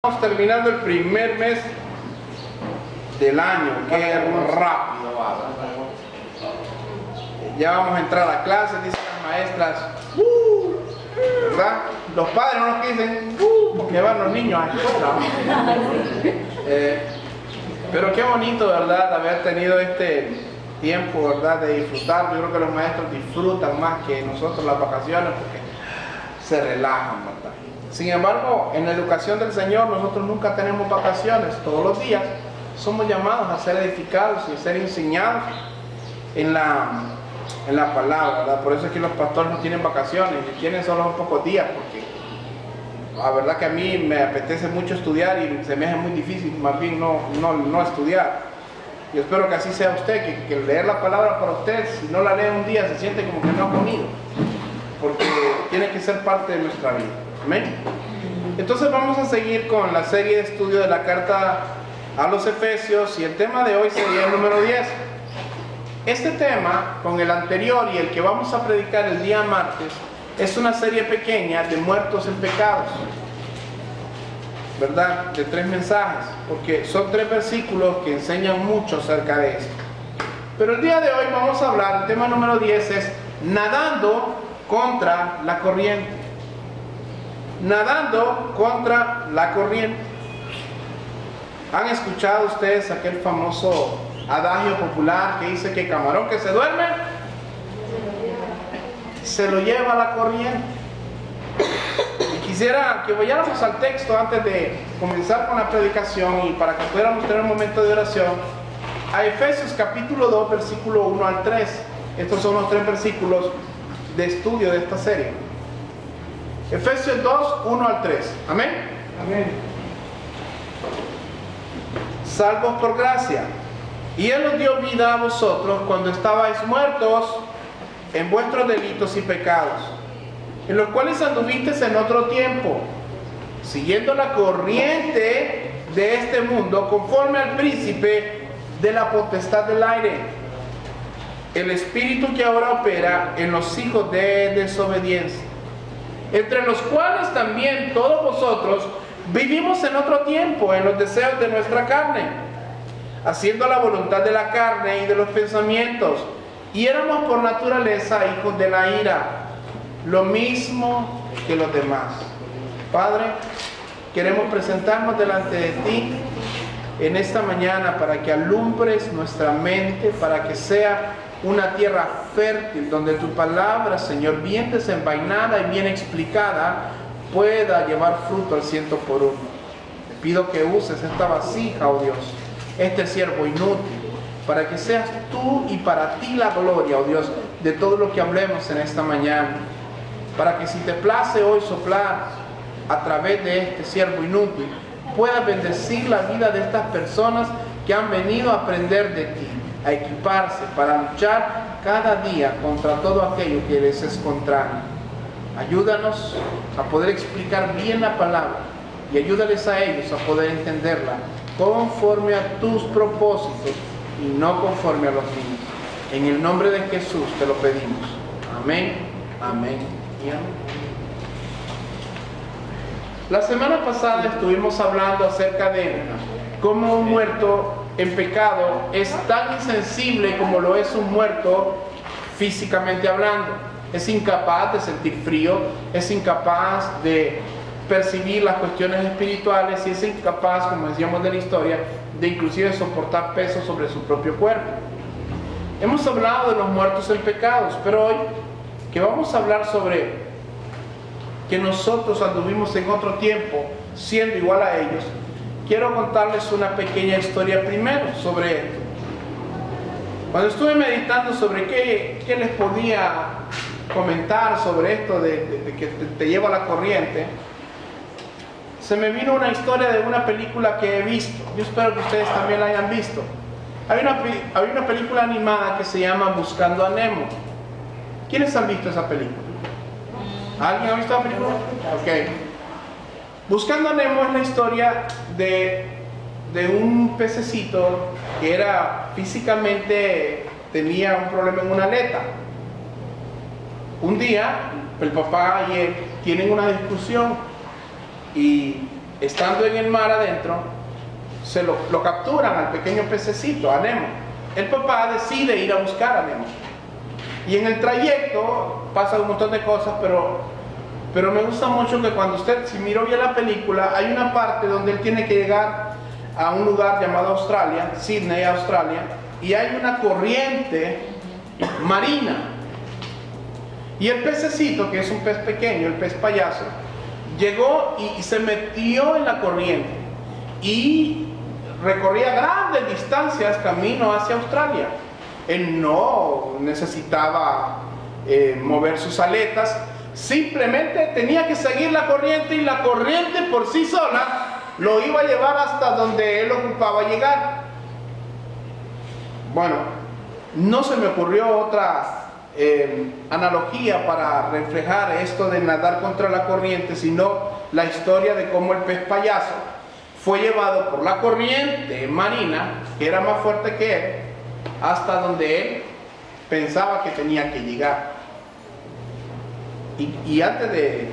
Estamos terminando el primer mes del año. Qué rápido va. Ya vamos a entrar a clases, dicen las maestras. ¿Verdad? Los padres no nos dicen porque van los niños a la escuela. Pero qué bonito, ¿verdad? Haber tenido este tiempo, ¿verdad? De disfrutar. Yo creo que los maestros disfrutan más que nosotros las vacaciones porque se relajan, ¿verdad? Sin embargo, en la educación del Señor nosotros nunca tenemos vacaciones. Todos los días somos llamados a ser edificados y a ser enseñados en la palabra, ¿verdad? Por eso es que los pastores no tienen vacaciones y tienen solo unos pocos días, porque la verdad que a mí me apetece mucho estudiar y se me hace muy difícil más bien no estudiar. Y espero que así sea usted, que leer la palabra para usted, si no la lee un día se siente como que no ha comido, porque tiene que ser parte de nuestra vida. Amén. Entonces vamos a seguir con la serie de estudio de la carta a los Efesios y el tema de hoy sería el número 10. Este tema, con el anterior y el que vamos a predicar el día martes, es una serie pequeña de muertos en pecados, ¿verdad? De 3 mensajes, porque son 3 versículos que enseñan mucho acerca de esto. Pero el día de hoy vamos a hablar, el tema número 10 es nadando contra la corriente. Nadando contra la corriente. ¿Han escuchado ustedes aquel famoso adagio popular que dice que camarón que se duerme se lo lleva la corriente? Y quisiera que vayáramos al texto antes de comenzar con la predicación y para que pudiéramos tener un momento de oración a Efesios capítulo 2 versículo 1 al 3. Estos son los 3 versículos de estudio de esta serie. Efesios 2, 1 al 3. Amén. Amén. Salvos por gracia. Y Él os dio vida a vosotros cuando estabais muertos en vuestros delitos y pecados, en los cuales anduvisteis en otro tiempo, siguiendo la corriente de este mundo, conforme al príncipe de la potestad del aire, el espíritu que ahora opera en los hijos de desobediencia, entre los cuales también todos vosotros vivimos en otro tiempo en los deseos de nuestra carne, haciendo la voluntad de la carne y de los pensamientos, y éramos por naturaleza hijos de la ira, lo mismo que los demás. Padre, queremos presentarnos delante de ti en esta mañana para que alumbres nuestra mente, para que sea una tierra fértil donde tu palabra, Señor, bien desenvainada y bien explicada, pueda llevar fruto al 100 por 1. Te pido que uses esta vasija, oh Dios, este siervo inútil, para que seas tú y para ti la gloria, oh Dios, de todo lo que hablemos en esta mañana. Para que si te place hoy soplar a través de este siervo inútil, puedas bendecir la vida de estas personas que han venido a aprender de ti, a equiparse para luchar cada día contra todo aquello que les es contrario. Ayúdanos a poder explicar bien la palabra y ayúdales a ellos a poder entenderla conforme a tus propósitos y no conforme a los míos. En el nombre de Jesús te lo pedimos. Amén, amén y amén. La semana pasada estuvimos hablando acerca de cómo un muerto en pecado es tan insensible como lo es un muerto físicamente hablando. Es incapaz de sentir frío, es incapaz de percibir las cuestiones espirituales y es incapaz, como decíamos de la historia, de inclusive soportar peso sobre su propio cuerpo. Hemos hablado de los muertos en pecados, pero hoy que vamos a hablar sobre que nosotros anduvimos en otro tiempo siendo igual a ellos, quiero contarles una pequeña historia primero sobre esto. Cuando estuve meditando sobre qué les podía comentar sobre esto de que te lleva la corriente, se me vino una historia de una película que he visto. Yo espero que ustedes también la hayan visto. Hay una película animada que se llama Buscando a Nemo. ¿Quiénes han visto esa película? ¿Alguien ha visto la película? Ok. Buscando a Nemo es la historia de un pececito que era físicamente, tenía un problema en una aleta. Un día el papá y él tienen una discusión y estando en el mar adentro, se lo capturan al pequeño pececito, a Nemo. El papá decide ir a buscar a Nemo. Y en el trayecto pasa un montón de cosas, pero me gusta mucho que cuando usted, si miró bien la película, hay una parte donde él tiene que llegar a un lugar llamado Australia, Sydney, Australia, y hay una corriente marina. Y el pececito, que es un pez pequeño, el pez payaso, llegó y se metió en la corriente y recorría grandes distancias camino hacia Australia. Él no necesitaba mover sus aletas, simplemente tenía que seguir la corriente, y la corriente por sí sola lo iba a llevar hasta donde él ocupaba llegar. Bueno, no se me ocurrió otra analogía para reflejar esto de nadar contra la corriente, sino la historia de cómo el pez payaso fue llevado por la corriente marina, que era más fuerte que él, hasta donde él pensaba que tenía que llegar. Y antes de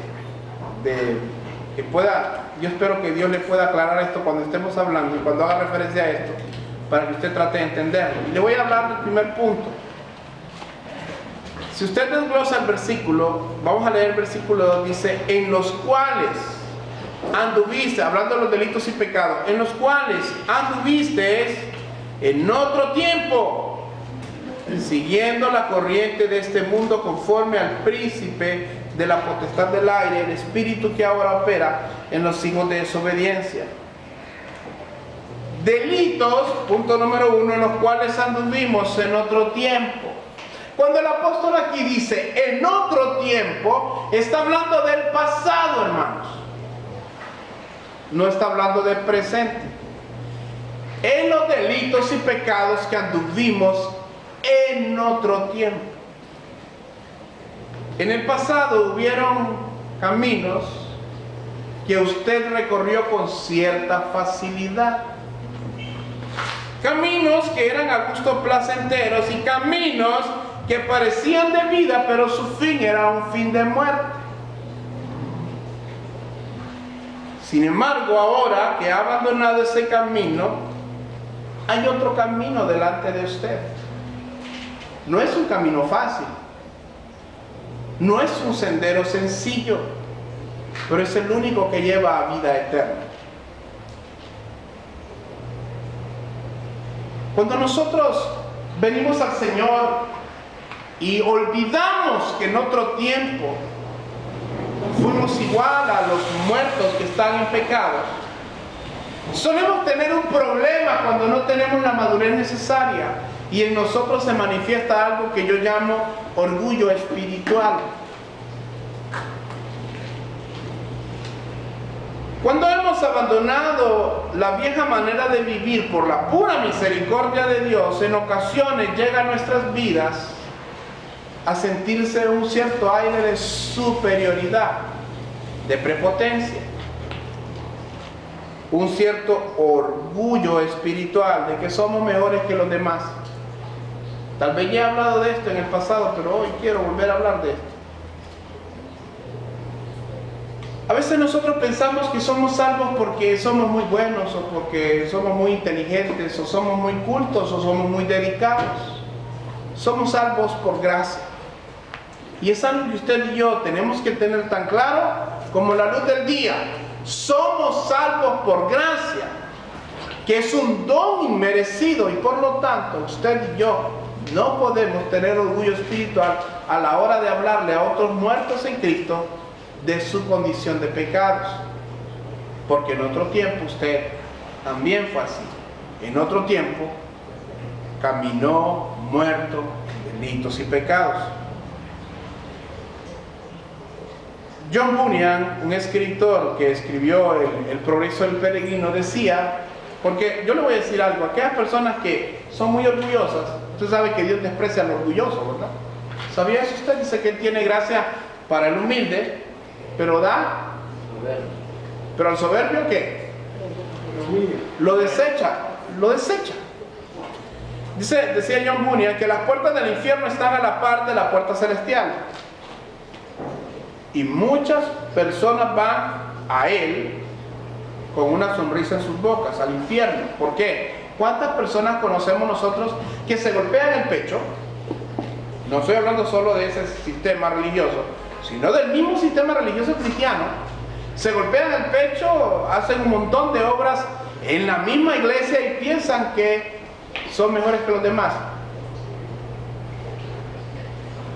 que pueda, yo espero que Dios le pueda aclarar esto cuando estemos hablando y cuando haga referencia a esto, para que usted trate de entenderlo. Y le voy a hablar del primer punto. Si usted desglosa el versículo, vamos a leer el versículo 2, dice: en los cuales anduviste, hablando de los delitos y pecados, en los cuales anduviste en otro tiempo, siguiendo la corriente de este mundo, conforme al príncipe de la potestad del aire, el espíritu que ahora opera en los hijos de desobediencia. Delitos, punto número 1, en los cuales anduvimos en otro tiempo. Cuando el apóstol aquí dice en otro tiempo, está hablando del pasado, hermanos. No está hablando del presente. En los delitos y pecados que anduvimos en otro tiempo. En el pasado hubieron caminos que usted recorrió con cierta facilidad. Caminos que eran a gusto placenteros y caminos que parecían de vida, pero su fin era un fin de muerte. Sin embargo, ahora que ha abandonado ese camino, hay otro camino delante de usted. No es un camino fácil, no es un sendero sencillo, pero es el único que lleva a vida eterna. Cuando nosotros venimos al Señor y olvidamos que en otro tiempo fuimos igual a los muertos que están en pecado, solemos tener un problema cuando no tenemos la madurez necesaria y en nosotros se manifiesta algo que yo llamo orgullo espiritual. Cuando hemos abandonado la vieja manera de vivir por la pura misericordia de Dios, en ocasiones llega a nuestras vidas a sentirse un cierto aire de superioridad, de prepotencia, un cierto orgullo espiritual de que somos mejores que los demás. Tal vez ya he hablado de esto en el pasado, pero hoy quiero volver a hablar de esto. A veces nosotros pensamos que somos salvos porque somos muy buenos, o porque somos muy inteligentes, o somos muy cultos, o somos muy dedicados. Somos salvos por gracia. Y es algo que usted y yo tenemos que tener tan claro como la luz del día. Somos salvos por gracia, que es un don inmerecido, y por lo tanto usted y yo no podemos tener orgullo espiritual a la hora de hablarle a otros muertos en Cristo de su condición de pecados, porque en otro tiempo usted también fue así. En otro tiempo caminó muerto en delitos y pecados. John Bunyan, un escritor que escribió el Progreso del Peregrino, decía, porque yo le voy a decir algo, aquellas personas que son muy orgullosas, usted sabe que Dios desprecia al orgulloso, ¿verdad? ¿Sabía eso usted? Dice que Él tiene gracia para el humilde, pero da, pero al soberbio, ¿qué? Lo desecha, lo desecha. Decía John Bunyan que las puertas del infierno están a la par de la puerta celestial. Y muchas personas van a él con una sonrisa en sus bocas, al infierno. ¿Por qué? ¿Cuántas personas conocemos nosotros que se golpean el pecho? No estoy hablando solo de ese sistema religioso, sino del mismo sistema religioso cristiano. Se golpean el pecho, hacen un montón de obras en la misma iglesia y piensan que son mejores que los demás.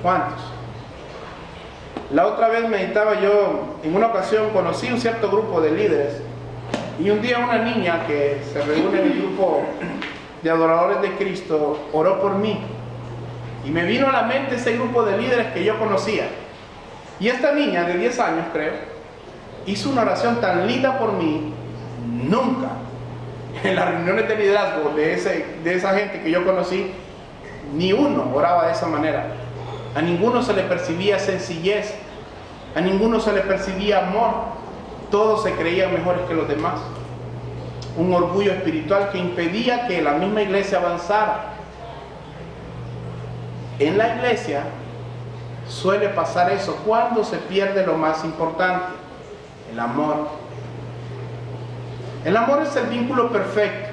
¿Cuántos? La otra vez meditaba yo, en una ocasión conocí un cierto grupo de líderes, y un día una niña que se reúne en el grupo de adoradores de Cristo oró por mí, y me vino a la mente ese grupo de líderes que yo conocía. Y esta niña de 10 años, creo, hizo una oración tan linda por mí. Nunca en las reuniones de liderazgo de esa gente que yo conocí, ni uno oraba de esa manera. A ninguno se le percibía sencillez, a ninguno se le percibía amor. Todos se creían mejores que los demás. Un orgullo espiritual que impedía que la misma iglesia avanzara. En la iglesia suele pasar eso cuando se pierde lo más importante, el amor. El amor es el vínculo perfecto.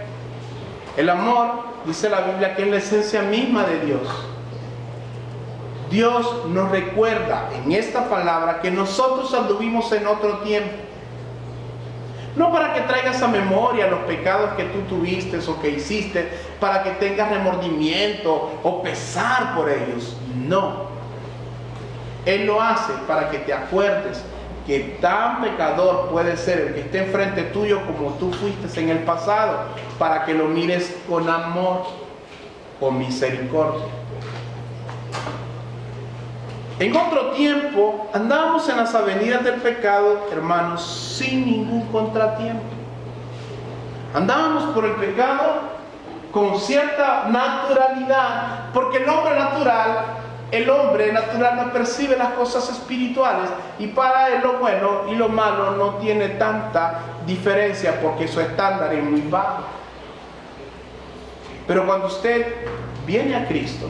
El amor, dice la Biblia, que es la esencia misma de Dios. Dios nos recuerda en esta palabra que nosotros anduvimos en otro tiempo. No para que traigas a memoria los pecados que tú tuviste o que hiciste, para que tengas remordimiento o pesar por ellos. No. Él lo hace para que te acuerdes que tan pecador puede ser el que esté enfrente tuyo como tú fuiste en el pasado, para que lo mires con amor, con misericordia. En otro tiempo andábamos en las avenidas del pecado, hermanos, sin ningún contratiempo. Andábamos por el pecado con cierta naturalidad, porque el hombre natural no percibe las cosas espirituales, y para él lo bueno y lo malo no tiene tanta diferencia porque su estándar es muy bajo. Pero cuando usted viene a Cristo,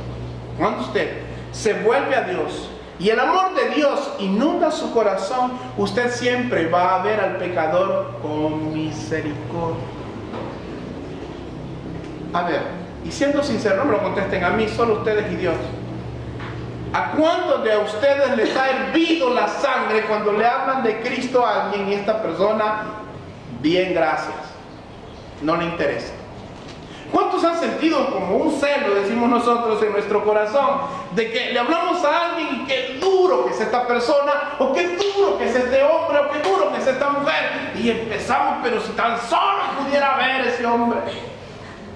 cuando usted se vuelve a Dios y el amor de Dios inunda su corazón, usted siempre va a ver al pecador con misericordia. A ver, y siendo sincero, no me lo contesten a mí, solo ustedes y Dios. ¿A cuántos de ustedes les ha hervido la sangre cuando le hablan de Cristo a alguien y esta persona, bien, gracias, no le interesa? ¿Cuántos han sentido como un celo, decimos nosotros, en nuestro corazón, de que le hablamos a alguien y qué duro que es esta persona, o qué duro que es este hombre, o qué duro que es esta mujer? Y empezamos, pero si tan solo pudiera ver ese hombre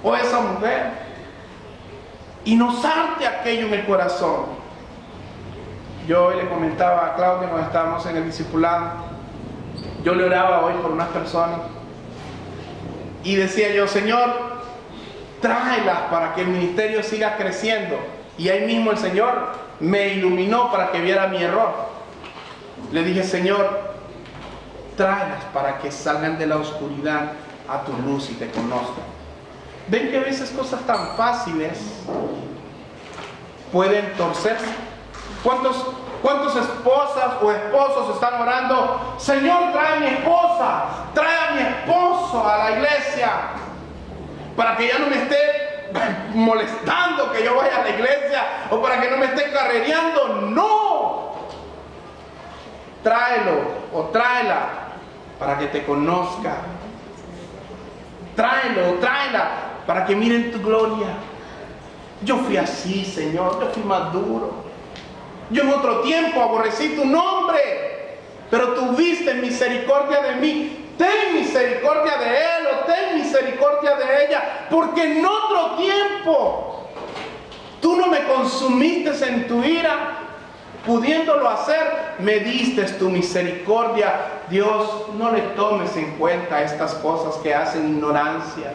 o esa mujer, y nos arte aquello en el corazón. Yo hoy le comentaba a Claudia cuando estábamos en el discipulado, yo le oraba hoy por unas personas y decía yo, Señor, tráelas para que el ministerio siga creciendo. Y ahí mismo el Señor me iluminó para que viera mi error. Le dije, Señor, tráelas para que salgan de la oscuridad a tu luz y te conozcan. ¿Ven que a veces cosas tan fáciles pueden torcerse? ¿Cuántas esposas o esposos están orando? Señor, trae a mi esposa, trae a mi esposo a la iglesia, para que ya no me esté molestando que yo vaya a la iglesia, o para que no me esté carrereando. No, tráelo o tráela para que te conozca. Tráelo o tráela para que miren tu gloria. Yo fui así, Señor, yo fui más duro. Yo en otro tiempo aborrecí tu nombre, pero tuviste misericordia de mí. Ten misericordia de él o ten misericordia de ella, porque en otro tiempo tú no me consumiste en tu ira, pudiéndolo hacer, me diste tu misericordia. Dios, no le tomes en cuenta estas cosas que hacen ignorancia.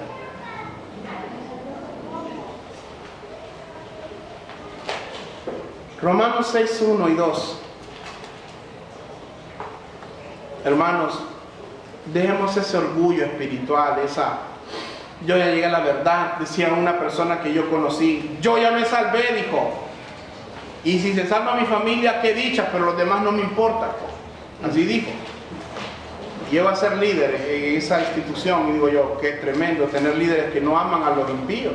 Romanos 6, 1 y 2. Hermanos, dejemos ese orgullo espiritual, yo ya llegué a la verdad, decía una persona que yo conocí, yo ya me salvé, dijo, y si se salva mi familia, qué dicha, pero los demás no me importan, así dijo. llego a ser líder en esa institución y digo yo, que es tremendo tener líderes que no aman a los impíos.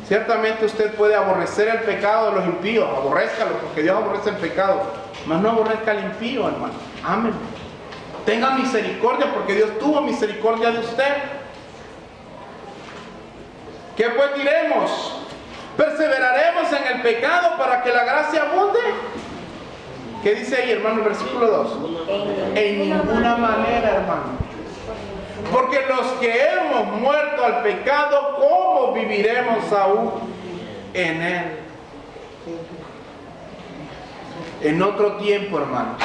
Ciertamente usted puede aborrecer el pecado de los impíos, aborrézcalo, porque Dios aborrece el pecado, mas no aborrezca al impío, hermano. Ámenlo. Tenga misericordia, porque Dios tuvo misericordia de usted. ¿Qué pues diremos? ¿Perseveraremos en el pecado para que la gracia abunde? ¿Qué dice ahí, hermano, el versículo 2? En ninguna manera, hermano. Porque los que hemos muerto al pecado, ¿cómo viviremos aún en él? En otro tiempo, hermano,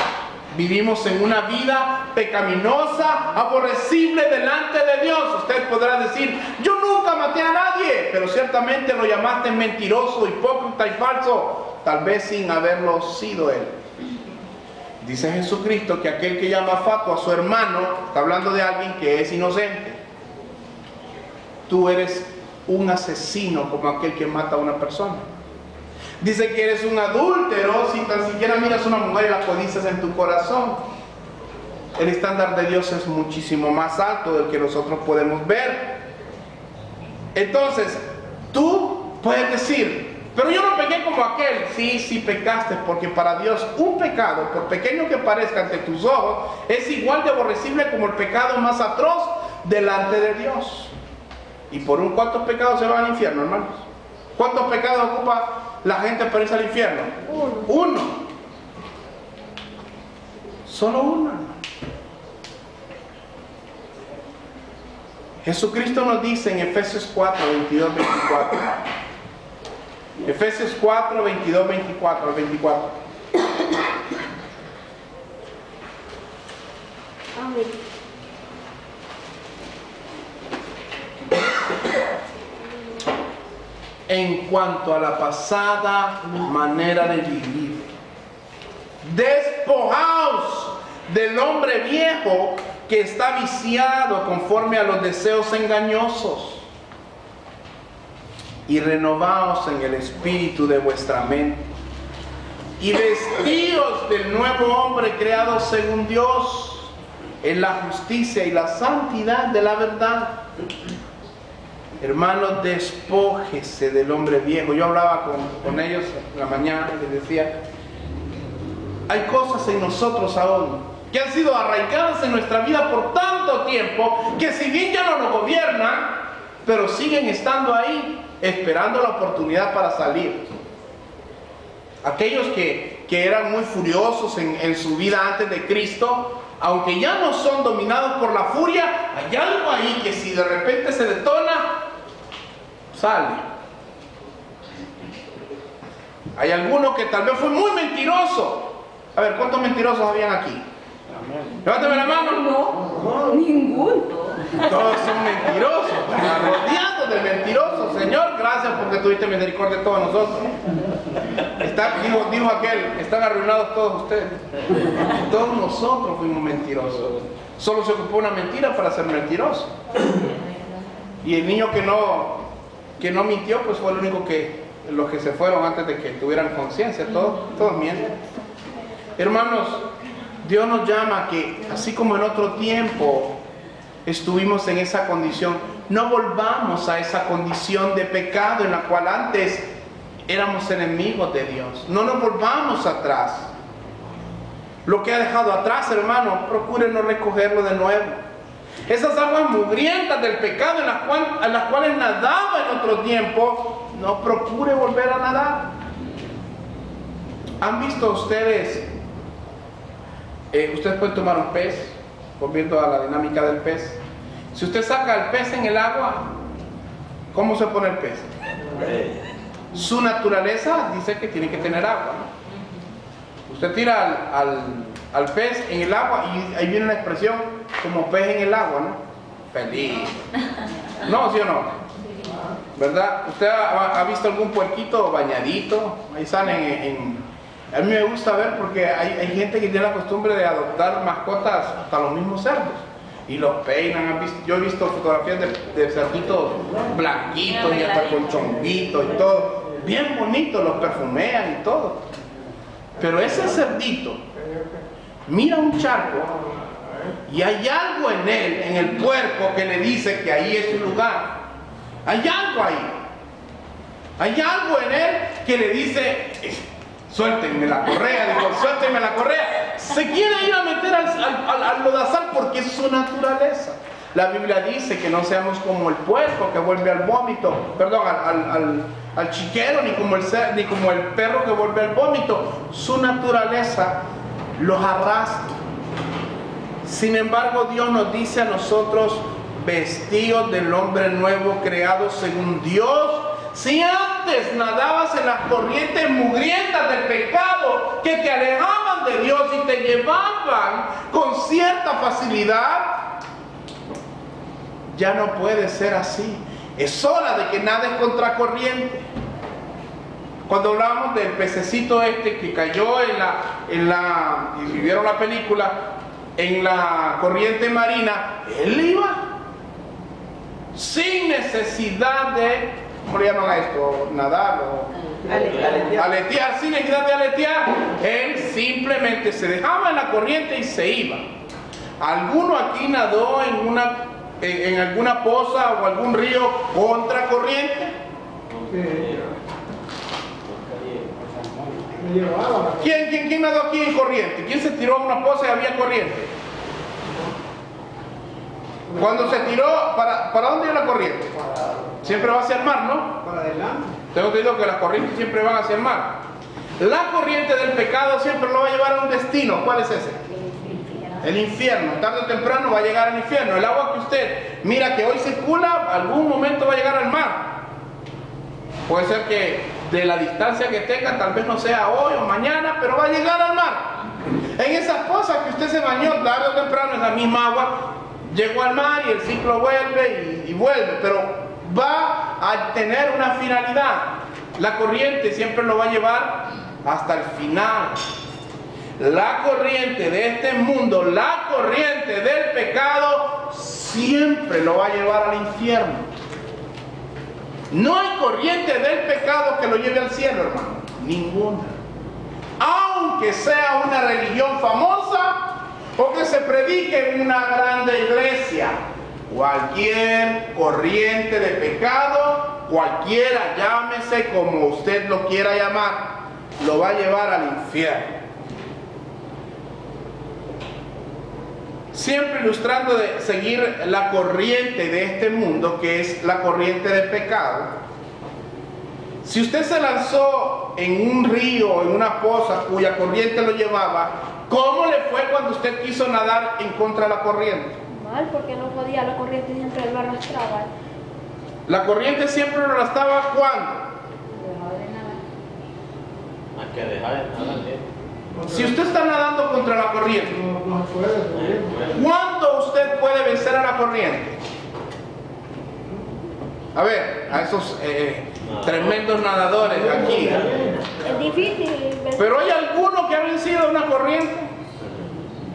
vivimos en una vida pecaminosa, aborrecible delante de Dios. Usted podrá decir, yo nunca maté a nadie, pero ciertamente lo llamaste mentiroso, hipócrita y falso, tal vez sin haberlo sido él. Dice Jesucristo que aquel que llama fatuo a su hermano, está hablando de alguien que es inocente. Tú eres un asesino como aquel que mata a una persona. Dice que eres un adúltero si tan siquiera miras a una mujer y la codicias en tu corazón. El estándar de Dios es muchísimo más alto del que nosotros podemos ver. Entonces, tú puedes decir, pero yo no pequé como aquel. Sí, pecaste, porque para Dios un pecado, por pequeño que parezca ante tus ojos, es igual de aborrecible como el pecado más atroz delante de Dios. ¿Y por ¿cuántos pecados se van al infierno, hermanos? ¿Cuántos pecados ocupa la gente para irse al infierno? Uno. Solo uno, hermano. Jesucristo nos dice en Efesios 4, 22, 24. Efesios 4, 22, 24 al 24. Amén. En cuanto a la pasada manera de vivir, despojaos del hombre viejo que está viciado conforme a los deseos engañosos, y renovaos en el espíritu de vuestra mente, y vestíos del nuevo hombre creado según Dios, en la justicia y la santidad de la verdad. Hermanos, despójese del hombre viejo. Yo hablaba con ellos en la mañana y les decía, hay cosas en nosotros aún que han sido arraigadas en nuestra vida por tanto tiempo, que si bien ya no nos gobiernan, pero siguen estando ahí, esperando la oportunidad para salir. Aquellos que eran muy furiosos en su vida antes de Cristo, aunque ya no son dominados por la furia, hay algo ahí que si de repente se detona, sale. Hay alguno que tal vez fue muy mentiroso. A ver, ¿cuántos mentirosos habían aquí? Levántame la mano. No, ninguno. Todos son mentirosos, rodeados de mentirosos. Señor, gracias porque tuviste misericordia de todos nosotros. Dijo aquel, están arruinados todos ustedes. Todos nosotros fuimos mentirosos. Solo se ocupó una mentira para ser mentiroso. Y el niño que no mintió, pues fue el único los que se fueron antes de que tuvieran conciencia. Todos mienten. Hermanos, Dios nos llama a que, así como en otro tiempo estuvimos en esa condición, no volvamos a esa condición de pecado en la cual antes éramos enemigos de Dios. No nos volvamos atrás. Lo que ha dejado atrás, hermano, procure no recogerlo de nuevo. Esas aguas mugrientas del pecado en las cuales nadaba en otro tiempo, no procure volver a nadar. ¿Han visto ustedes? Ustedes pueden tomar un pez, volviendo a la dinámica del pez. Si usted saca el pez en el agua, ¿cómo se pone el pez? Su naturaleza dice que tiene que tener agua, ¿no? Usted tira al pez en el agua y ahí viene una expresión como pez en el agua, ¿no? Feliz. ¿No, sí o no? ¿Verdad? ¿Usted ha visto algún puerquito bañadito? Ahí salen a mí me gusta ver porque hay gente que tiene la costumbre de adoptar mascotas, hasta los mismos cerdos, y los peinan. Yo he visto fotografías de cerditos blanquitos y hasta con chonguitos y todo, bien bonitos, los perfumean y todo. Pero ese cerdito mira un charco y hay algo en él, en el puerco, que le dice que ahí es su lugar. Hay algo ahí. Hay algo en él que le dice, suéltenme la correa, digo, suéltenme la correa. Se quiere ir a meter al lodazal porque es su naturaleza. La Biblia dice que no seamos como el puerco que vuelve al vómito, perdón, al chiquero, ni como el perro que vuelve al vómito. Su naturaleza los arrastra. Sin embargo, Dios nos dice a nosotros, vestidos del hombre nuevo, creado según Dios. Si antes nadabas en las corrientes mugrientas del pecado que te alejaban de Dios y te llevaban con cierta facilidad, ya no puede ser así. Es hora de que nades contracorriente. Cuando hablábamos del pececito este que cayó y vieron la película, en la corriente marina, él iba sin necesidad de, ¿cómo le llaman a esto? Nadar o aletear, sin necesidad de aletear. Él simplemente se dejaba en la corriente y se iba. ¿Alguno aquí nadó en alguna poza o algún río contracorriente? ¿Quién nadó aquí en corriente? ¿Quién se tiró a una poza y había corriente? Cuando se tiró, ¿para dónde iba la corriente? Siempre va hacia el mar, ¿no? Para adelante. Tengo entendido que las corrientes siempre van hacia el mar. La corriente del pecado siempre lo va a llevar a un destino. ¿Cuál es ese? El infierno. Tarde o temprano va a llegar al infierno. El agua que usted mira que hoy circula, algún momento va a llegar al mar. Puede ser que de la distancia que tenga, tal vez no sea hoy o mañana, pero va a llegar al mar. En esas cosas que usted se bañó, tarde o temprano en la misma agua, llegó al mar y el ciclo vuelve y vuelve, pero va a tener una finalidad. La corriente siempre lo va a llevar hasta el final. La corriente de este mundo, la corriente del pecado, siempre lo va a llevar al infierno. No hay corriente del pecado que lo lleve al cielo, hermano. Ninguna. Aunque sea una religión famosa o que se predique en una grande iglesia. Cualquier corriente de pecado, cualquiera, llámese como usted lo quiera llamar, lo va a llevar al infierno. Siempre ilustrando de seguir la corriente de este mundo, que es la corriente del pecado. Si usted se lanzó en un río, en una poza cuya corriente lo llevaba, ¿cómo le fue cuando usted quiso nadar en contra de la corriente? Mal, porque no podía, la corriente siempre lo arrastraba. La corriente siempre lo arrastraba, ¿cuándo? Dejaba de nadar. Hay que dejar de nadar. Si usted está nadando contra la corriente, No puede. ¿cuándo usted puede vencer a la corriente? A ver, a esos tremendos nadadores aquí. Es difícil. Pero hay alguno que ha vencido a una corriente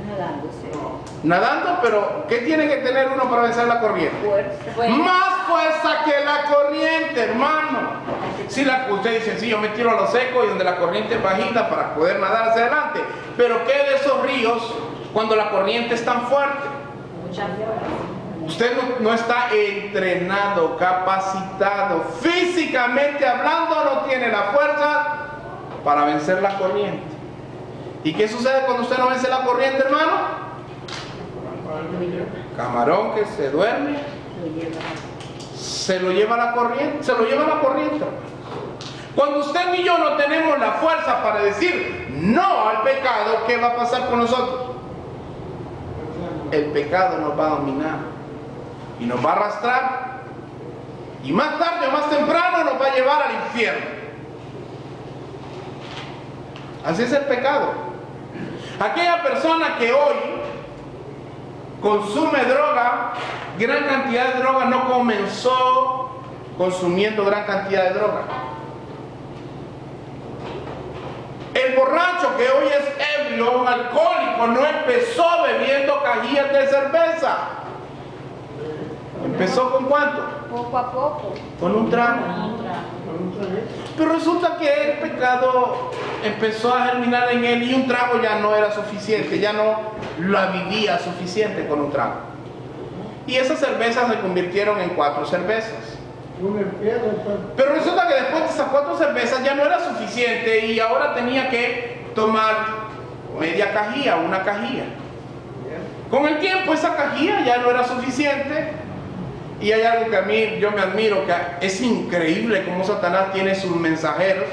Nadándose. nadando, pero ¿qué tiene que tener uno para vencer la corriente? Fuerza. Más fuerza que la corriente, hermano. Si usted dice, sí, yo me tiro a lo seco y donde la corriente es bajita para poder nadar hacia adelante. Pero ¿qué de esos ríos cuando la corriente es tan fuerte? Muchas horas. Usted no está entrenado, capacitado, físicamente hablando, no tiene la fuerza para vencer la corriente. ¿Y qué sucede cuando usted no vence la corriente, hermano? Camarón que se duerme, se lo lleva la corriente. Cuando usted y yo no tenemos la fuerza para decir no al pecado, ¿qué va a pasar con nosotros? El pecado nos va a dominar y nos va a arrastrar, y más tarde o más temprano nos va a llevar al infierno. Así es el pecado. Aquella persona que hoy consume droga, gran cantidad de droga, no comenzó consumiendo gran cantidad de droga. El borracho que hoy es ebrio, un alcohólico, no empezó bebiendo cajillas de cerveza. ¿Empezó con cuánto? Poco a poco. Con un trago. Pero resulta que el pecado empezó a germinar en él y un trago ya no era suficiente, ya no la vivía suficiente con un trago. Y esas cervezas se convirtieron en 4 cervezas. Pero resulta que después de esas 4 cervezas ya no era suficiente y ahora tenía que tomar media cajilla, una cajilla. Con el tiempo esa cajilla ya no era suficiente. Y hay algo que a mí yo me admiro, que es increíble cómo Satanás tiene sus mensajeros,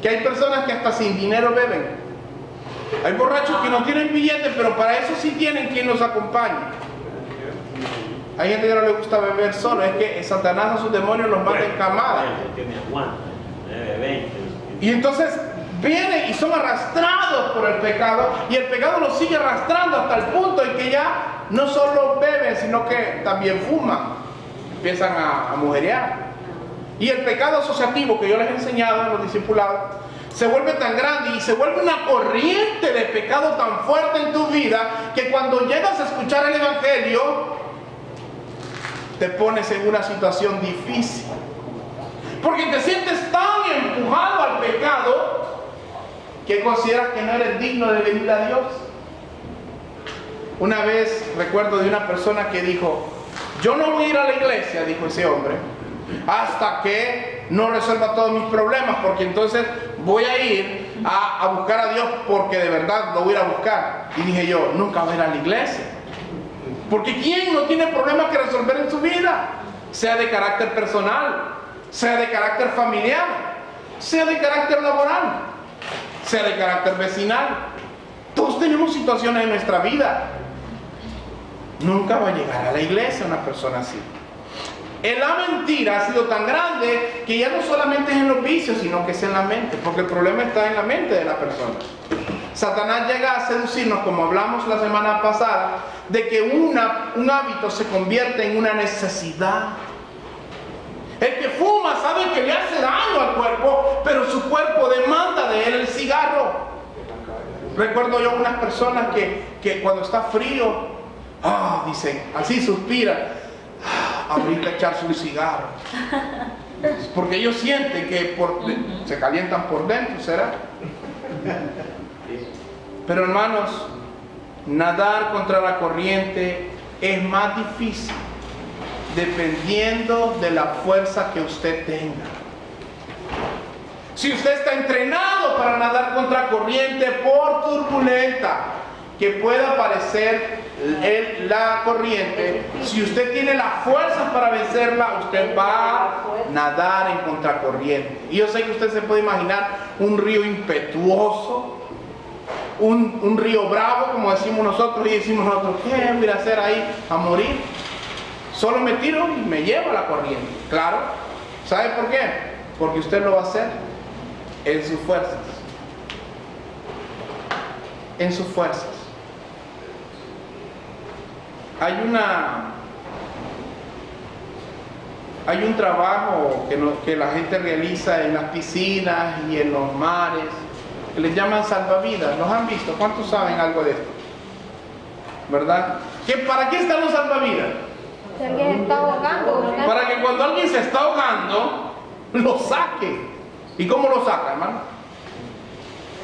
que hay personas que hasta sin dinero beben. Hay borrachos que no tienen billetes, pero para eso sí tienen quien los acompañe. Hay gente que no le gusta beber solo, es que Satanás a sus demonios los manda en camada. Y entonces vienen y son arrastrados por el pecado, y el pecado los sigue arrastrando hasta el punto en que ya no solo beben, sino que también fuman. Empiezan a mujerear. Y el pecado asociativo que yo les he enseñado en los discipulados se vuelve tan grande y se vuelve una corriente de pecado tan fuerte en tu vida que cuando llegas a escuchar el evangelio te pones en una situación difícil, porque te sientes tan empujado al pecado que consideras que no eres digno de venir a Dios. Una vez recuerdo de una persona que dijo: yo no voy a ir a la iglesia, dijo ese hombre, hasta que no resuelva todos mis problemas, porque entonces voy a ir a buscar a Dios, porque de verdad lo voy a ir a buscar. Y dije yo: nunca voy a ir a la iglesia, porque ¿quién no tiene problemas que resolver en su vida? Sea de carácter personal, sea de carácter familiar, sea de carácter laboral, sea de carácter vecinal. Todos tenemos situaciones en nuestra vida. Nunca va a llegar a la iglesia una persona así. La mentira ha sido tan grande que ya no solamente es en los vicios, sino que es en la mente, porque el problema está en la mente de la persona. Satanás llega a seducirnos, como hablamos la semana pasada, de que un hábito se convierte en una necesidad. El que fuma sabe que le hace daño al cuerpo, pero su cuerpo demanda de él el cigarro. Recuerdo yo unas personas que cuando está frío, dicen, así suspiran, ahorita echarse un cigarro, porque ellos sienten que se calientan por dentro, ¿será? Pero hermanos, nadar contra la corriente es más difícil dependiendo de la fuerza que usted tenga. Si usted está entrenado para nadar contra corriente, por turbulenta que pueda parecer la corriente, si usted tiene las fuerzas para vencerla, usted va a nadar en contracorriente. Y yo sé que usted se puede imaginar un río impetuoso, un río bravo, como decimos nosotros, y decimos nosotros: ¿qué voy a hacer ahí? ¿A morir? Solo me tiro y me llevo a la corriente. Claro. ¿Sabe por qué? Porque usted lo va a hacer en sus fuerzas. En sus fuerzas. Hay un trabajo que la gente realiza en las piscinas y en los mares, que les llaman salvavidas. ¿Los han visto? ¿Cuántos saben algo de esto? ¿Verdad? ¿Para qué están los salvavidas? Si alguien está ahogando, ¿verdad? Para que cuando alguien se está ahogando, lo saque. ¿Y cómo lo saca, hermano?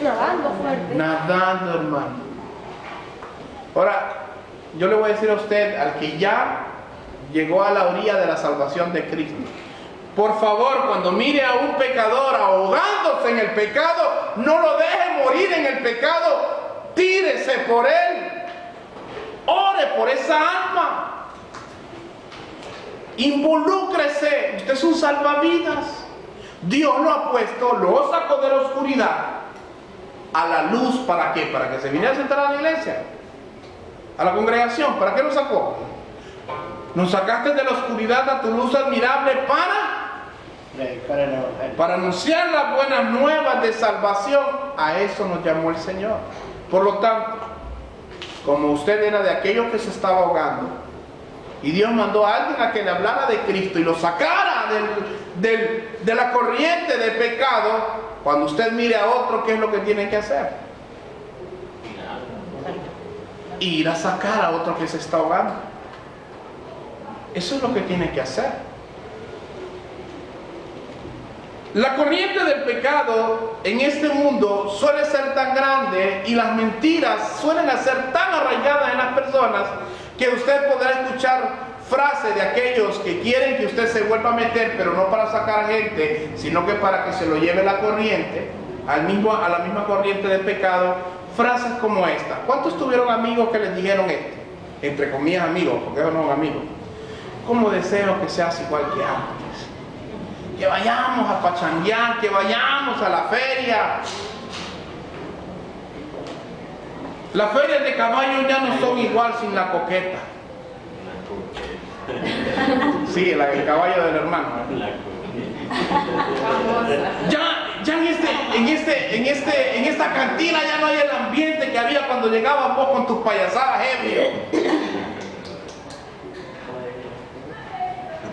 Nadando fuerte. Nadando, hermano. Ahora, yo le voy a decir a usted, al que ya llegó a la orilla de la salvación de Cristo, por favor, cuando mire a un pecador ahogándose en el pecado, no lo deje morir en el pecado, tírese por él, ore por esa alma, involúcrese. Usted es un salvavidas. Dios lo ha puesto, lo sacó de la oscuridad a la luz. ¿Para qué? Para que se viniera a sentar a la iglesia, a la congregación. ¿Para qué lo sacó? Nos sacaste de la oscuridad a tu luz admirable para anunciar las buenas nuevas de salvación. A eso nos llamó el Señor. Por lo tanto, como usted era de aquellos que se estaba ahogando, y Dios mandó a alguien a que le hablara de Cristo y lo sacara de la corriente de pecado, cuando usted mire a otro, ¿qué es lo que tiene que hacer? Ir a sacar a otro que se está ahogando. Eso es lo que tiene que hacer. La corriente del pecado en este mundo suele ser tan grande y las mentiras suelen ser tan arraigadas en las personas que usted podrá escuchar frases de aquellos que quieren que usted se vuelva a meter, pero no para sacar gente, sino que para que se lo lleve la corriente, a la misma corriente del pecado. Frases como esta. ¿Cuántos tuvieron amigos que les dijeron esto? Entre comillas amigos, porque ellos no son amigos. ¿Cómo deseo que seas igual que antes? Que vayamos a pachanguear, que vayamos a la feria. Las ferias de caballo ya no son igual sin la coqueta. Sí, el caballo del hermano. Ya en esta cantina ya no hay el ambiente que había cuando llegabas vos con tus payasadas ebrio.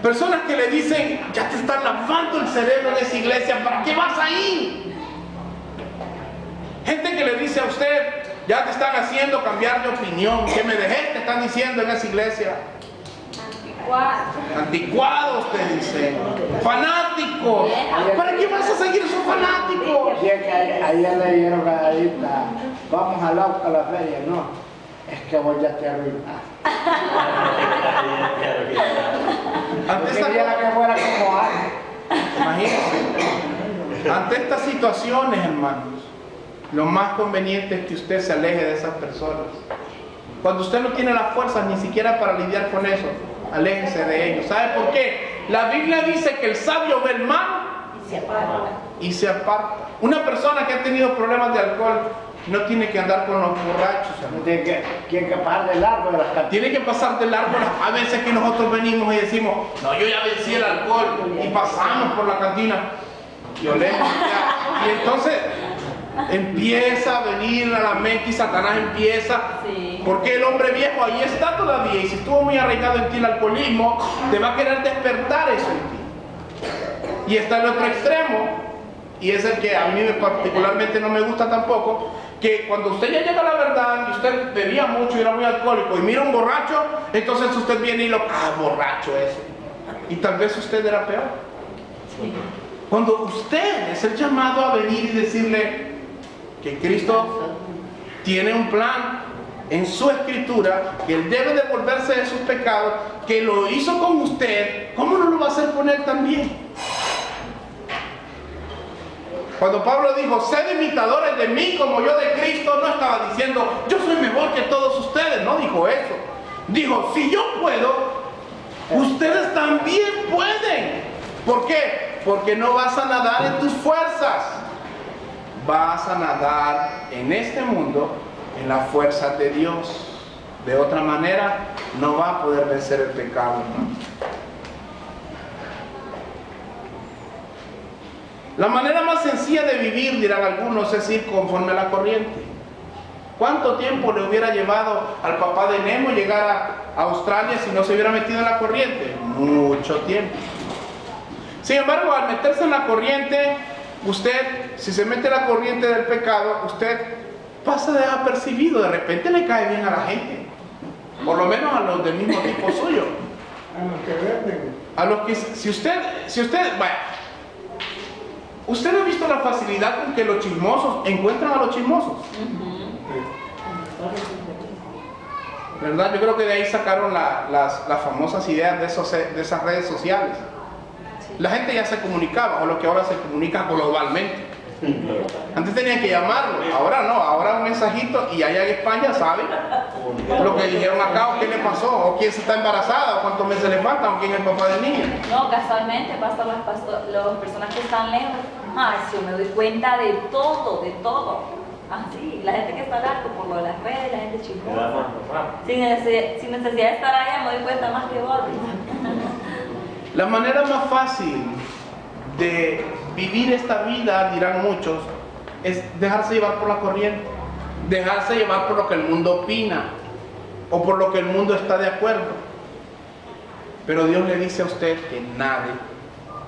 Personas que le dicen, ya te están lavando el cerebro en esa iglesia, ¿para qué vas ahí? Gente que le dice a usted, ya te están haciendo cambiar de opinión, que me dejé, te están diciendo en esa iglesia. Anticuados te dicen, fanáticos. ¿Para qué vas a seguir esos fanáticos? Sí, que ayer le dijeron calladita, vamos al auto a la feria, no, es que vos ya te arruinaste. Ante estas situaciones, hermanos, lo más conveniente es que usted se aleje de esas personas. Cuando usted no tiene las fuerzas ni siquiera para lidiar con eso, aléjese de ellos. ¿Sabe por qué? La Biblia dice que el sabio ve el mal y se aparta. Una persona que ha tenido problemas de alcohol no tiene que andar con los borrachos. Tiene que pasar de largo de las cantinas. Tiene que pasar de largo. A veces que nosotros venimos y decimos, no, yo ya vencí el alcohol, y pasamos por la cantina y olemos ya. Y entonces empieza a venir a la mente y Satanás empieza, porque el hombre viejo ahí está todavía, y si estuvo muy arraigado en ti el alcoholismo, te va a querer despertar eso en ti. Y está el otro extremo, y es el que a mí particularmente no me gusta tampoco, que cuando usted ya llega a la verdad y usted bebía mucho y era muy alcohólico y mira un borracho, entonces usted viene y borracho ese, y tal vez usted era peor. Cuando usted es el llamado a venir y decirle que Cristo tiene un plan en su escritura, que Él debe devolverse de sus pecados, que lo hizo con usted, ¿cómo no lo va a hacer con Él también? Cuando Pablo dijo, sed imitadores de mí como yo de Cristo, no estaba diciendo, yo soy mejor que todos ustedes, no dijo eso. Dijo, si yo puedo, ustedes también pueden. ¿Por qué? Porque no vas a nadar en tus fuerzas, vas a nadar en este mundo en la fuerza de Dios. De otra manera, no va a poder vencer el pecado, hermano. La manera más sencilla de vivir, dirán algunos, es ir conforme a la corriente. ¿Cuánto tiempo le hubiera llevado al papá de Nemo llegar a Australia si no se hubiera metido en la corriente? Mucho tiempo. Sin embargo, al meterse en la corriente, usted, si se mete en la corriente del pecado, usted pasa desapercibido. De repente le cae bien a la gente, por lo menos a los del mismo tipo suyo. A los que venden. A los que, si usted, vaya, ¿usted ha visto la facilidad con que los chismosos encuentran a los chismosos? ¿Verdad? Yo creo que de ahí sacaron las famosas ideas de esas redes sociales. La gente ya se comunicaba, o lo que ahora se comunica globalmente. Antes tenían que llamarlo, ahora no, ahora un mensajito y allá en España saben lo que dijeron acá, o qué le pasó, o quién se está embarazada, o cuántos meses le faltan, o quién es el papá del niño. No, casualmente pasa las personas que están lejos. Yo me doy cuenta de todo, Así, la gente que está largo por lo de las redes, la gente chismosa. Sin necesidad de estar allá me doy cuenta más que vos. La manera más fácil de vivir esta vida, dirán muchos, es dejarse llevar por la corriente, dejarse llevar por lo que el mundo opina o por lo que el mundo está de acuerdo. Pero Dios le dice a usted que nade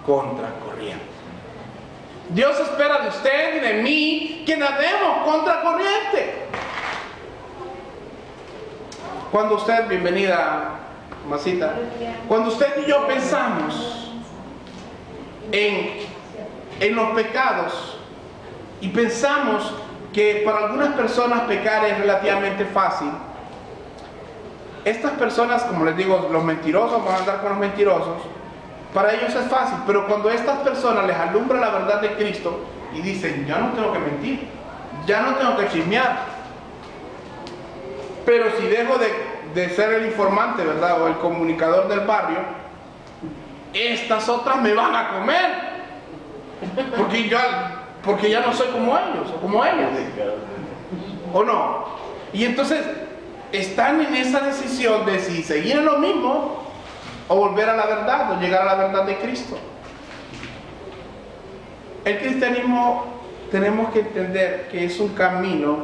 contra corriente. Dios espera de usted y de mí que nademos contra corriente. Cuando usted, bienvenida, Masita, cuando usted y yo pensamos en en los pecados y pensamos que para algunas personas pecar es relativamente fácil. Estas personas, como les digo, los mentirosos van a andar con los mentirosos, para ellos es fácil, pero cuando a estas personas les alumbra la verdad de Cristo y dicen, ya no tengo que mentir, ya no tengo que chismear, pero si dejo de ser el informante, ¿verdad? O el comunicador del barrio, estas otras me van a comer, porque ya no soy como ellos o como ellas, ¿o no? Y entonces están en esa decisión de si seguir en lo mismo o volver a la verdad o llegar a la verdad de Cristo. El cristianismo tenemos que entender que es un camino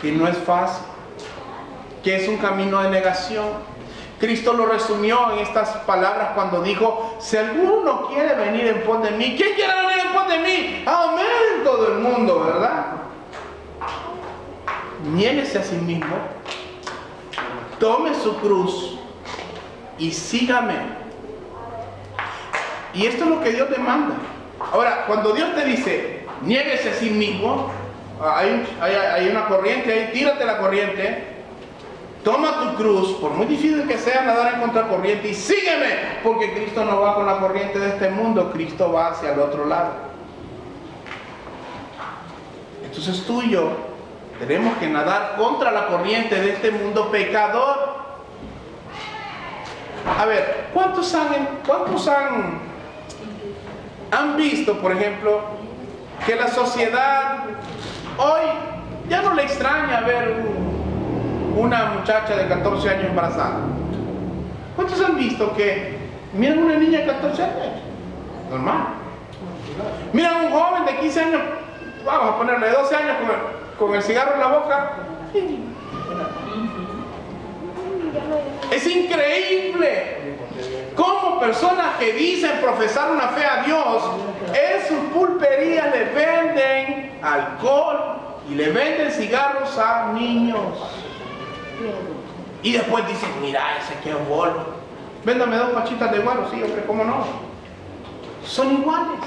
que no es fácil, que es un camino de negación. Cristo lo resumió en estas palabras cuando dijo, si alguno quiere venir en pos de mí, ¿quién quiere venir en pos de mí? Amén, todo el mundo, ¿verdad? Niéguese a sí mismo, tome su cruz y sígame. Y esto es lo que Dios demanda. Ahora, cuando Dios te dice, niéguese a sí mismo, hay una corriente ahí, tírate la corriente, toma tu cruz, por muy difícil que sea nadar en contracorriente, y sígueme, porque Cristo no va con la corriente de este mundo, Cristo va hacia el otro lado. Entonces tú y yo tenemos que nadar contra la corriente de este mundo pecador. A ver, ¿cuántos han visto, por ejemplo, que la sociedad hoy ya no le extraña ver una muchacha de 14 años embarazada? ¿Cuántos han visto que miran una niña de 14 años? Normal. Miran a un joven de 15 años, vamos a ponerle 12 años con el cigarro en la boca. Es increíble cómo personas que dicen profesar una fe a Dios, en sus pulperías le venden alcohol y le venden cigarros a niños. Y después dicen, mira ese que es bolo, véndame 2 pachitas de guaro. Sí, hombre, ¿cómo no? Son iguales.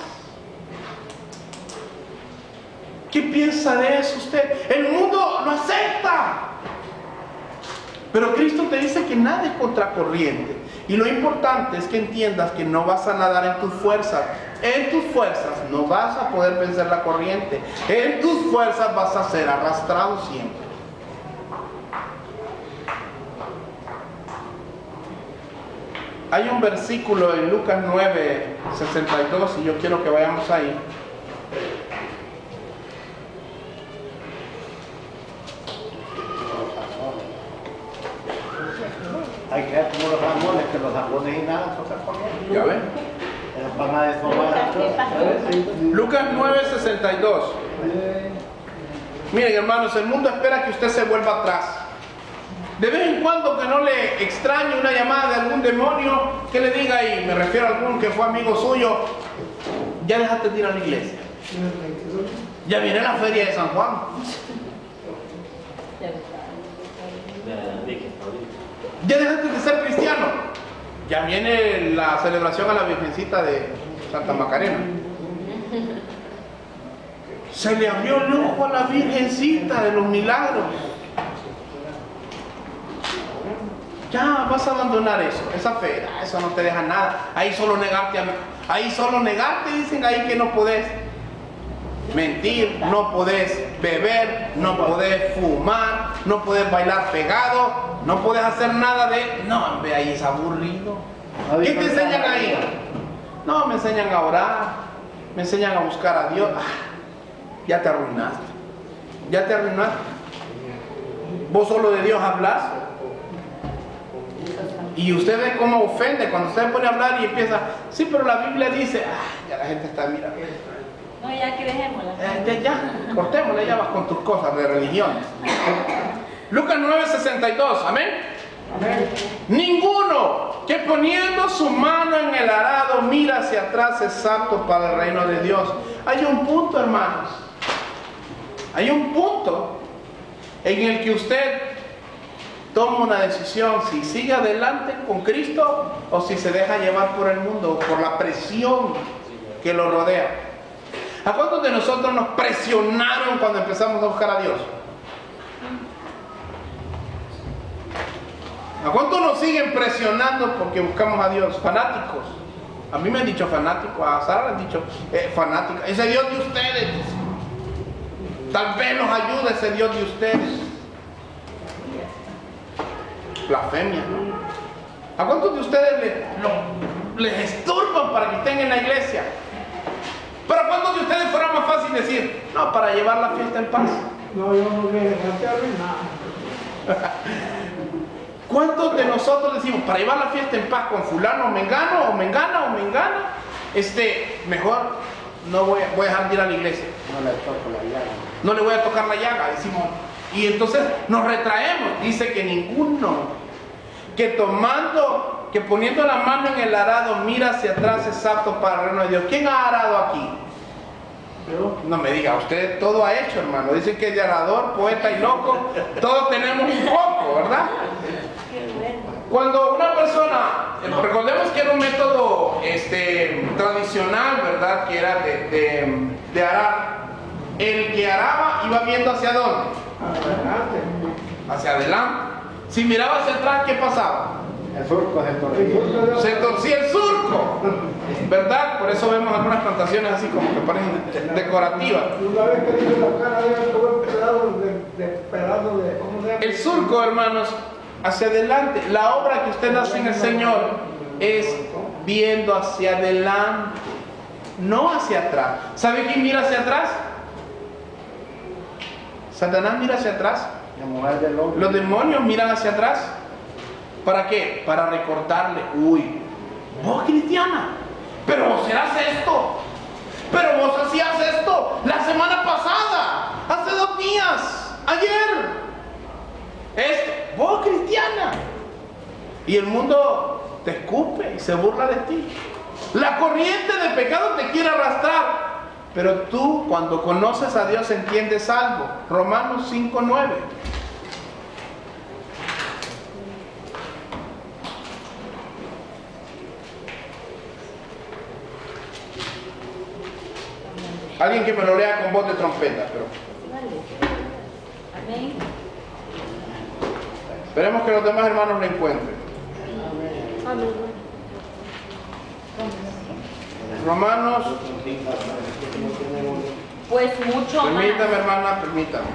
¿Qué piensa de eso usted? El mundo lo acepta, pero Cristo te dice que nades contracorriente. Y lo importante es que entiendas que no vas a nadar en tus fuerzas. En tus fuerzas no vas a poder vencer la corriente. En tus fuerzas vas a ser arrastrado siempre. Hay un versículo en Lucas 9:62 y yo quiero que vayamos ahí. Hay que ser como los jamones, que los jamones y nada tocan corriente. ¿Ya ven? Van a desfogar. Lucas 9:62. Miren, hermanos, el mundo espera que usted se vuelva atrás. De vez en cuando que no le extrañe una llamada de algún demonio que le diga, y me refiero a algún que fue amigo suyo, ya dejaste de ir a la iglesia. Ya viene la feria de San Juan. Ya dejaste de ser cristiano. Ya viene la celebración a la Virgencita de Santa Macarena. Se le abrió el ojo a la Virgencita de los Milagros. Ya vas a abandonar eso, esa fe, eso no te deja nada. Ahí solo negarte, dicen ahí que no podés mentir, no podés beber, no podés fumar, no podés bailar pegado, no podés hacer nada de... No, hombre, ahí es aburrido. ¿Qué te enseñan ahí? No, me enseñan a orar, me enseñan a buscar a Dios. Ya te arruinaste, ya te arruinaste. Vos solo de Dios hablas. Y usted ve cómo ofende cuando usted se pone a hablar y empieza, sí, pero la Biblia dice, ya la gente está mirando. No, ya que dejémosla. Ya, cortémosla, ya vas con tus cosas de religión. Lucas 9:62, amén. Amén. Ninguno que poniendo su mano en el arado mira hacia atrás es apto para el reino de Dios. Hay un punto, hermanos. Hay un punto en el que usted toma una decisión, si sigue adelante con Cristo o si se deja llevar por el mundo, por la presión que lo rodean. ¿A cuántos de nosotros nos presionaron cuando empezamos a buscar a Dios? ¿A cuántos nos siguen presionando porque buscamos a Dios? Fanáticos. A mí me han dicho fanático, a Sara le han dicho fanática. Ese Dios de ustedes. Tal vez nos ayude ese Dios de ustedes. Blasfemia, ¿no? ¿A cuántos de ustedes les estorban para que estén en la iglesia? ¿Pero cuántos de ustedes fuera más fácil decir, no, para llevar la fiesta en paz? No, yo no me dejaste arruinar. ¿Cuántos de nosotros decimos, para llevar la fiesta en paz con fulano, mengano, o mengana, mejor no voy a dejar de ir a la iglesia? No le toco la llaga. No le voy a tocar la llaga, decimos. Y entonces nos retraemos. Dice que ninguno que poniendo la mano en el arado mira hacia atrás es apto para el reino de Dios. ¿Quién ha arado aquí? Yo. No me diga, usted todo ha hecho, hermano. Dicen que de arador, poeta y loco, todos tenemos un poco, ¿verdad? Cuando una persona, recordemos que era un método tradicional, ¿verdad? Que era de arar. El que araba iba viendo hacia dónde. Hacia adelante. Si miraba hacia atrás, ¿qué pasaba? El surco se torcía. Se torcía el surco, ¿verdad? Por eso vemos algunas plantaciones así como que parecen decorativas. Una vez que dice la cara de él, tuvo pedazo de ¿cómo se llama? El surco, hermanos, hacia adelante. La obra que usted hace en el Señor es viendo hacia adelante, no hacia atrás. ¿Sabe quién mira hacia atrás? Satanás mira hacia atrás. La mujer del hombre. Los demonios miran hacia atrás. ¿Para qué? Para recordarle. Uy, vos cristiana, pero vos eras esto, pero vos hacías esto la semana pasada, hace 2 días, ayer. Vos cristiana. Y el mundo te escupe y se burla de ti. La corriente de pecado te quiere arrastrar. Pero tú, cuando conoces a Dios, entiendes algo. Romanos 5:9. Alguien que me lo lea con voz de trompeta, pero Amén. esperemos que los demás hermanos lo encuentren. Amén. Romanos, Pues mucho más. permítame, hermana, permítame.